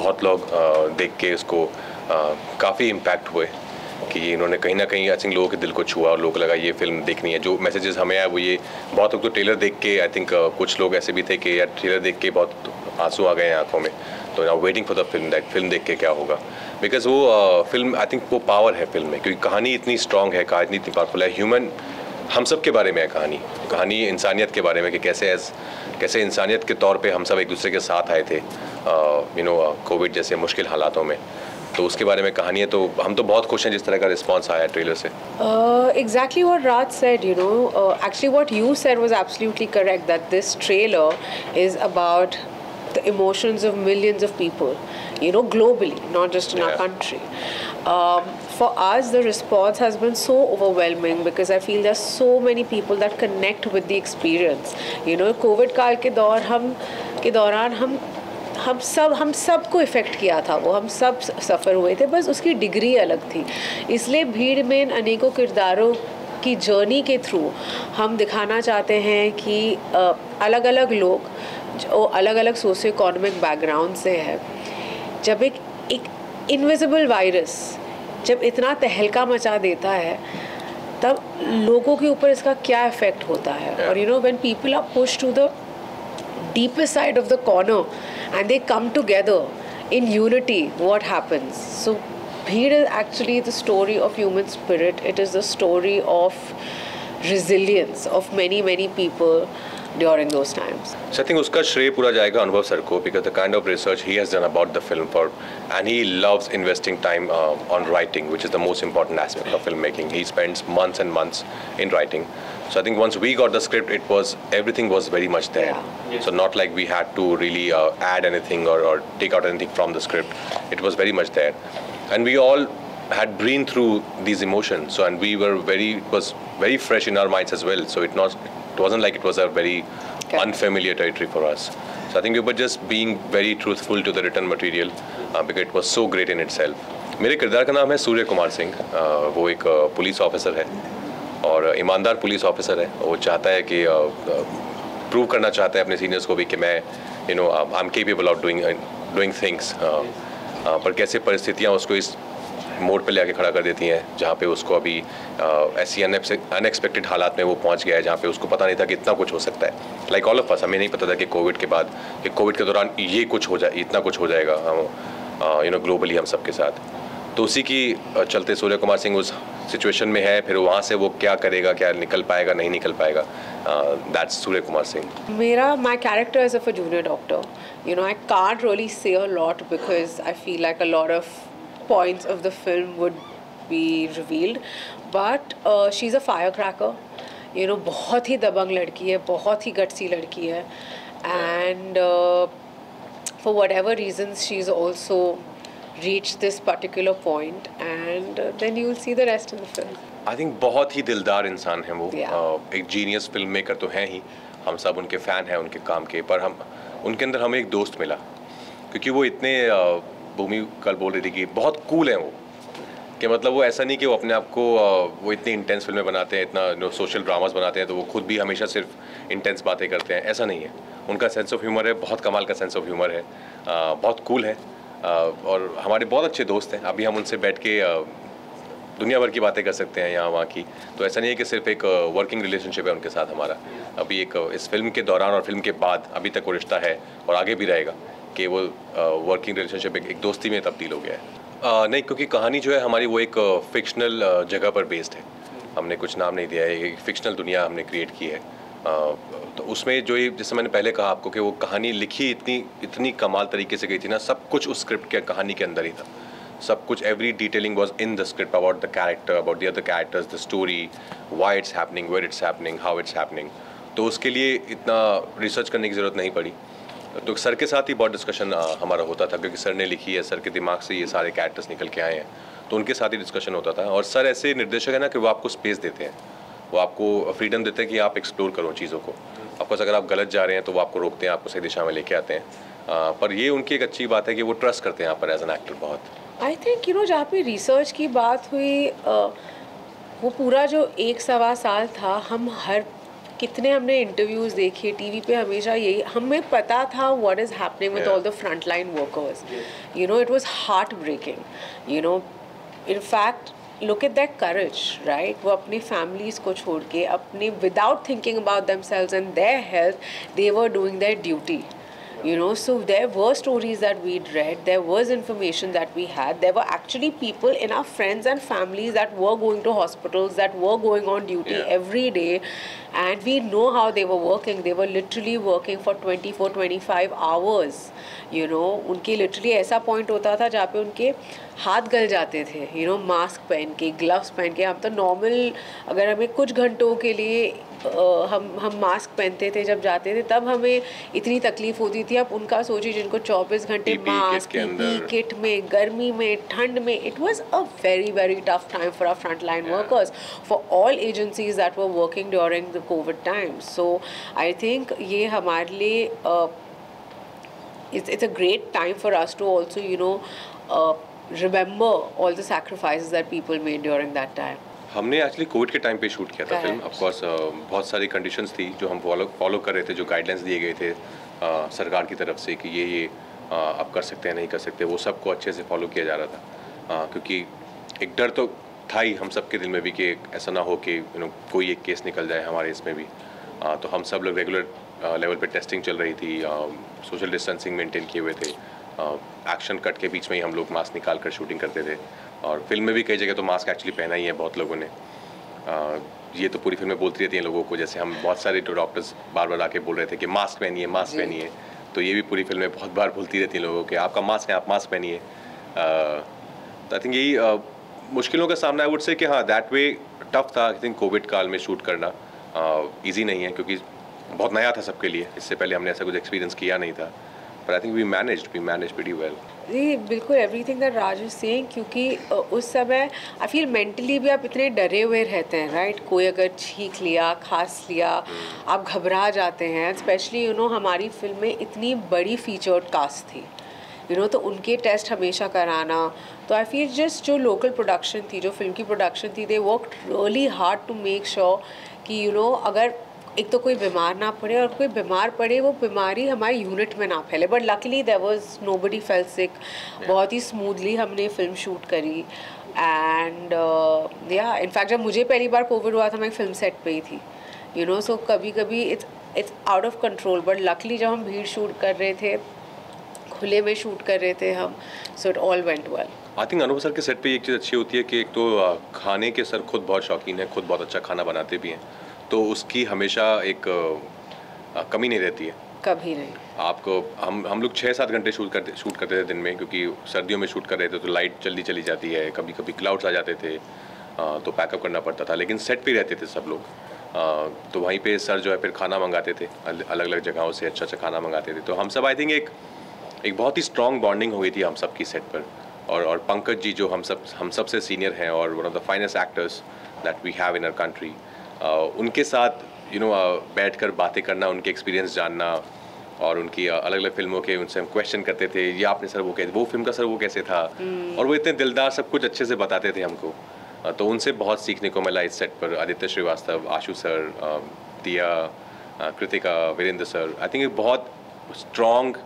बहुत लोग देख के इसको काफ़ी इम्पैक्ट हुए कि इन्होंने कहीं ना कहीं आई थिंक लोगों के दिल को छुआ और लोगों को लगा ये फिल्म देखनी है। जो मैसेजेस हमें आए वो ये, बहुत लोग तो ट्रेलर देख के आई थिंक कुछ लोग ऐसे भी थे कि यार ट्रेलर देख के बहुत आंसू आ गए हैं आंखों में, तो now waiting for the film, that film देख के क्या होगा। बिकॉज वो फिल्म आई थिंक वो पावर है फिल्म में, क्योंकि कहानी इतनी स्ट्रॉन्ग है, कहानी इतनी पावरफुल है, ह्यूमन हम सब के बारे में है कहानी इंसानियत के बारे में कि कैसे इंसानियत के तौर पे हम सब एक दूसरे के साथ आए थे कोविड जैसे मुश्किल हालातों में, तो उसके बारे में कहानी है। तो हम तो बहुत खुश हैं जिस तरह का रिस्पांस आया ट्रेलर से। Exactly what Raj said, actually what you said was absolutely correct, that this trailer is about the emotions of millions of people, globally, not just in our country. For us, the response has been so overwhelming because I feel there's so many people that connect with the experience. Covid काल के दौरान हम सब को effect किया था, वो हम सब सफ़र हुए थे, बस उसकी डिग्री अलग थी। इसलिए भीड़ में इन अनेकों किरदारों की जर्नी के थ्रू हम दिखाना चाहते हैं कि अलग अलग लोग जो अलग अलग सोशियो इकोनॉमिक बैकग्राउंड से है, जब एक इनविजिबल वायरस जब इतना तहलका मचा देता है तब लोगों के ऊपर इसका क्या इफ़ेक्ट होता है। और when people are pushed to the deepest side of the corner and they come together in unity, what happens? So Bheed is actually the story of human spirit. It is the story of resilience of many people during those times. So I think uska shray pura jayega Anubhav sir ko, because the kind of research he has done about the film and he loves investing time on writing, which is the most important aspect of filmmaking. He spends months and months in writing. So I think once we got the script, everything was very much there. Yeah. So not like we had to really add anything or take out anything from the script. It was very much there, and we all had been through these emotions. So and it was very fresh in our minds as well. So it wasn't like it was a very unfamiliar territory for us. So I think we were just being very truthful to the written material because it was so great in itself. मेरे किरदार का नाम है सूर्य कुमार सिंह। वो एक police officer है और ईमानदार पुलिस ऑफिसर है। वो चाहता है कि प्रूव करना चाहता है अपने सीनियर्स को भी कि मैं I am capable of doing things, पर कैसे परिस्थितियाँ उसको इस मोड़ पे ले आके खड़ा कर देती हैं जहाँ पे उसको अभी ऐसी अनएक्सपेक्टेड हालात में वो पहुँच गया है जहाँ पे उसको पता नहीं था कि इतना कुछ हो सकता है। लाइक ऑल ऑफ अस, हमें नहीं पता था कि कोविड के बाद, कि कोविड के दौरान ये कुछ हो जाए, इतना कुछ हो जाएगा ग्लोबली हम सबके साथ। तो उसी की चलते सूर्य कुमार सिंह उस सिचुएशन में है, फिर वहाँ से वो क्या करेगा, क्या निकल पाएगा नहीं निकल पाएगा, that's Surya Kumar Singh. My character is of a junior doctor. I can't really say a lot because I feel like a lot of points of the film would be revealed, but she's a firecracker. बहुत ही दबंग लड़की है, बहुत ही gutsy लड़की है, and for whatever reasons she's also reach this particular point, and then you will see the rest in the film. I think बहुत ही दिलदार इंसान है वो। एक जीनियस फिल्म मेकर तो हैं ही, हम सब उनके फ़ैन हैं उनके काम के, पर उनके अंदर हमें एक दोस्त मिला, क्योंकि वो इतने भूमि कल बोल रही थी कि बहुत कूल हैं वो, कि मतलब वो ऐसा नहीं कि वो अपने आप को वो इतनी इंटेंस फिल्में बनाते हैं, इतना सोशल ड्रामास बनाते हैं तो वो खुद भी हमेशा सिर्फ इंटेंस बातें करते हैं, ऐसा नहीं है। उनका सेंस ऑफ ह्यूमर है, बहुत कमाल का सेंस ऑफ ह्यूमर है, बहुत कूल है और हमारे बहुत अच्छे दोस्त हैं। अभी हम उनसे बैठ के दुनिया भर की बातें कर सकते हैं यहाँ वहाँ की, तो ऐसा नहीं है कि सिर्फ एक वर्किंग रिलेशनशिप है उनके साथ हमारा। अभी एक इस फिल्म के दौरान और फिल्म के बाद अभी तक वो रिश्ता है और आगे भी रहेगा कि वो वर्किंग रिलेशनशिप एक दोस्ती में तब्दील हो गया है। नहीं, क्योंकि कहानी जो है हमारी वो एक फिक्शनल जगह पर बेस्ड है, हमने कुछ नाम नहीं दिया है, एक फिक्शनल दुनिया हमने क्रिएट की है। तो उसमें जो ये, जैसे मैंने पहले कहा आपको कि वो कहानी लिखी इतनी कमाल तरीके से गई थी ना, सब कुछ उस स्क्रिप्ट के कहानी के अंदर ही था, सब कुछ, every detailing was in the script about the character, about the other characters, the story, why it's happening, where it's happening, how it's happening. तो उसके लिए इतना रिसर्च करने की ज़रूरत नहीं पड़ी। तो सर के साथ ही बहुत डिस्कशन हमारा होता था, क्योंकि सर ने लिखी है, सर के दिमाग से ये सारे कैरेक्टर्स निकल के आए हैं, तो उनके साथ ही डिस्कशन होता था। और सर ऐसे निर्देशक है ना कि वो आपको स्पेस देते हैं, वो आपको फ्रीडम देते हैं कि आप एक्सप्लोर करो चीज़ों को। ऑफकोर्स अगर आप गलत जा रहे हैं तो वो आपको रोकते हैं, आपको सही दिशा में लेके आते हैं, पर ये उनकी एक अच्छी बात है कि वो ट्रस्ट करते हैं यहाँ पर एज एन एक्टर बहुत। आई थिंक जहाँ पे रिसर्च की बात हुई, वो पूरा जो 1 सवा साल था, हम हर कितने हमने इंटरव्यूज़ देखे टीवी पे, हमेशा यही हमें पता था what is happening with all the front line workers. You know, it was heart breaking. You know, in fact look at their courage, right? वो अपनी families को छोड़ के, अपने without thinking about themselves and their health, they were doing their duty. You know, so there were stories that we'd read, there was information that we had, there were actually people in our friends and families that were going to hospitals, that were going on duty every day, and we know how they were working. They were literally working for 24-25 hours. You know, उनके literally ऐसा point होता था जहाँ पे उनके हाथ गल जाते थे. You know, मास्क पहन के, ग्लव्स पहन के. हम तो नॉर्मल अगर हमें कुछ घंटों के लिए हम मास्क पहनते थे जब जाते थे, तब हमें इतनी तकलीफ होती थी. अब उनका सोचिए जिनको 24 घंटे मास्क, पीपी किट में, गर्मी में, ठंड में. It was a very very tough time for our front line workers, for all agencies that were working during the covid time. So I think ये हमारे लिए it's a great time for us to also, you know, remember all the sacrifices that people made during that time. हमने actually Covid के time पे shoot किया था film. Of course बहुत सारी कंडीशंस थी जो हम फॉलो कर रहे थे, जो गाइडलाइंस दिए गए थे सरकार की तरफ से कि ये आप कर सकते हैं, नहीं कर सकते, वो सबको अच्छे से फॉलो किया जा रहा था. क्योंकि एक डर तो था ही हम सब के दिल में भी कि ऐसा ना हो कि कोई एक केस निकल जाए हमारे इसमें भी. तो हम सब लोग रेगुलर लेवल पे टेस्टिंग चल रही थी, सोशल डिस्टेंसिंग मेंटेन किए हुए थे. एक्शन कट के बीच में ही हम लोग मास्क निकाल कर शूटिंग करते थे. और फिल्म में भी कई जगह तो मास्क एक्चुअली पहना ही है बहुत लोगों ने. ये तो पूरी फिल्म में बोलती रहती हैं लोगों को, जैसे हम बहुत सारे डॉक्टर्स बार बार आके बोल रहे थे कि मास्क पहनिए, मास्क पहनिए. तो ये भी पूरी फिल्म में बहुत बार बोलती रहती हैं लोगों को कि आपका मास्क है, आप मास्क पहनिए. तो आई थिंक यही मुश्किलों का सामना आई वुड से कि हाँ, दैट वे टफ था. आई थिंक कोविड काल में शूट करना ईजी नहीं है क्योंकि बहुत नया था सबके लिए. इससे पहले हमने ऐसा कुछ एक्सपीरियंस किया नहीं था. But I think we managed pretty well. जी बिल्कुल, everything that Raj is saying. क्योंकि उस समय आई फील मेंटली भी आप इतने डरे हुए रहते हैं, राइट? कोई अगर छींक लिया, खांस लिया, आप घबरा जाते हैं. स्पेशली यू नो, हमारी फिल्म में इतनी बड़ी फीचर्ड कास्ट थी, यू नो, तो उनके टेस्ट हमेशा कराना. तो आई फील जस्ट जो लोकल प्रोडक्शन थी, जो फिल्म की प्रोडक्शन थी, they worked really hard to make sure कि यू नो, अगर एक तो कोई बीमार ना पड़े, और कोई बीमार पड़े वो बीमारी हमारी यूनिट में ना फैले. But luckily there was nobody fell sick. बहुत ही स्मूथली हमने फिल्म शूट करी. एंड या इनफैक्ट जब मुझे पहली बार कोविड हुआ था, मैं फिल्म सेट पे ही थी, यू नो. सो कभी कभी it's out of control. But luckily जब हम भीड़ शूट कर रहे थे, खुले में शूट कर रहे थे हम, so it all went well. I think अनुभव सर के सेट पे एक चीज़ अच्छी होती है कि एक तो खाने के सर खुद बहुत शौकीन है, खुद बहुत अच्छा खाना बनाते भी हैं. तो उसकी हमेशा एक कमी नहीं रहती है, कभी नहीं. आपको हम लोग 6-7 घंटे शूट करते थे दिन में, क्योंकि सर्दियों में शूट कर रहे थे तो लाइट जल्दी चली जाती है, कभी कभी क्लाउड्स आ जाते थे, तो पैकअप करना पड़ता था. लेकिन सेट पे रहते थे सब लोग, तो वहीं पे सर जो है फिर खाना मंगाते थे, अलग अलग जगहों से अच्छा खाना मंगाते थे. तो हम सब आई थिंक एक बहुत ही स्ट्रॉन्ग बॉन्डिंग हो गई थी हम सब की सेट पर. और पंकज जी जो हम सब से सीनियर हैं और one of the finest actors that we have in our country, उनके साथ यू नो बैठकर बातें करना, उनके एक्सपीरियंस जानना, और उनकी अलग अलग फिल्मों के उनसे हम क्वेश्चन करते थे, ये आपने सर वो फिल्म का सर वो कैसे था, और वो इतने दिलदार सब कुछ अच्छे से बताते थे हमको. तो उनसे बहुत सीखने को मिला इस सेट पर. Aditya Srivastava, Ashu sir, Diya, Kritika, Virendra sir, I think एक बहुत स्ट्रॉन्ग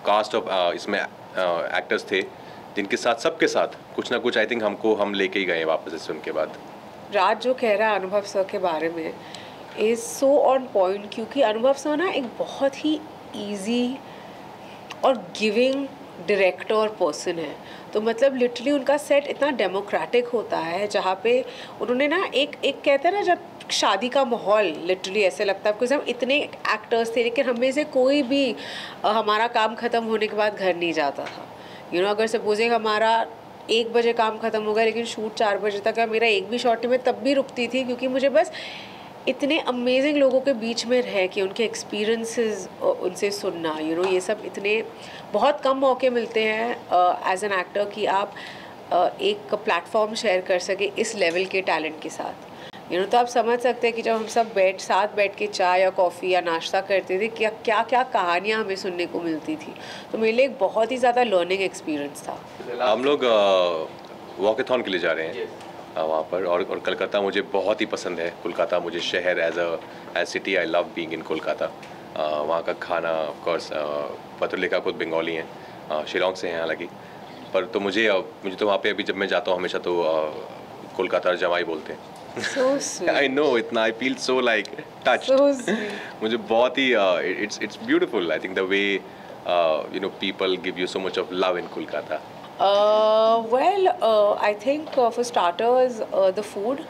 कास्ट ऑफ इसमें एक्टर्स थे, जिनके साथ सबके साथ कुछ ना कुछ आई थिंक हम लेके ही गए वापस इस फिल्म के बाद. राज जो कह रहा है अनुभव सर के बारे में इज़ सो ऑन पॉइंट. क्योंकि अनुभव सर ना एक बहुत ही ईजी और गिविंग डायरेक्टर और पर्सन है. तो मतलब लिटरली उनका सेट इतना डेमोक्रेटिक होता है, जहाँ पे उन्होंने ना एक कहते हैं ना, जब शादी का माहौल लिटरली ऐसे लगता है आपको, हम इतने एक्टर्स थे लेकिन हमें से कोई भी हमारा काम ख़त्म होने के बाद घर नहीं जाता था. यू नो, अगर सपोजिंग हमारा 1 बजे काम ख़त्म हो गया लेकिन शूट 4 बजे तक है, मेरा एक भी शॉट में तब भी रुकती थी, क्योंकि मुझे बस इतने अमेजिंग लोगों के बीच में रह के उनके एक्सपीरियंसेस उनसे सुनना, यू नो, ये सब इतने बहुत कम मौके मिलते हैं एज एन एक्टर कि आप एक प्लेटफॉर्म शेयर कर सके इस लेवल के टैलेंट के साथ, यू नो. तो आप समझ सकते हैं कि जब हम सब साथ बैठ के चाय या कॉफ़ी या नाश्ता करते थे, क्या क्या कहानियाँ हमें सुनने को मिलती थी. तो मेरे लिए एक बहुत ही ज़्यादा लर्निंग एक्सपीरियंस था. हम लोग वॉकेथॉन के लिए जा रहे हैं, वहाँ पर। और कोलकाता मुझे बहुत ही पसंद है। कोलकाता मुझे शहर as city, I love being in Kolkata. वहाँ का खाना ऑफ कोर्स, पत्रलेखा खुद बंगाली हैं, शिलोंग से हैं हालांकि, पर तो मुझे तो वहाँ पे अभी जब मैं जाता हूँ हमेशा तो कोलकाता जमाई बोलते हैं। So sweet. आई नो, इतना I feel so like touched. So sweet. मुझे बहुत ही it's beautiful. I think the way people give you so much of love in Kolkata. I think for starters, the food.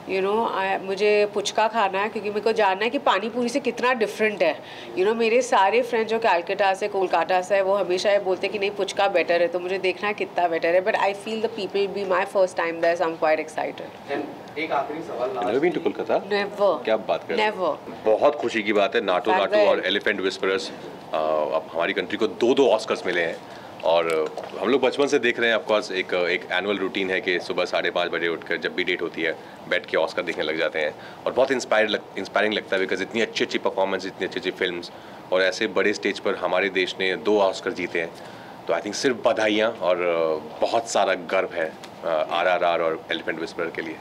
मुझे पुचका खाना है क्योंकि मेरे को जानना है कि पानी पूरी से कितना डिफरेंट है। मेरे सारे फ्रेंड्स जो कैलकाटा से, कोलकाता से है, वो हमेशा ये बोलते हैं कि नहीं पुचका बेटर है, तो मुझे देखना है कितना बेटर है। But I feel the people be my first time there, so I am quite excited. एक आखिरी सवाल, never been to Kolkata? Never. क्या बात कर रहे हैं? Never. बहुत खुशी की बात है। नाटू और एलिफेंट विस्परर्स, अब हमारी कंट्री को 2 ऑस्कर्स मिले हैं और हम लोग बचपन से देख रहे हैं। ऑफकोर्स एक एनुअल रूटीन है कि सुबह 5:30 बजे उठकर जब भी डेट होती है बैठ के ऑस्कर देखने लग जाते हैं और बहुत इंस्पायरिंग लगता है, बिकॉज इतनी अच्छी परफॉर्मेंस, इतनी अच्छी फिल्म्स और ऐसे बड़े स्टेज पर हमारे देश ने 2 ऑस्कर जीते हैं। तो आई थिंक सिर्फ बधाइयाँ और बहुत सारा गर्व है RRR और एलिफेंट विस्परर के लिए।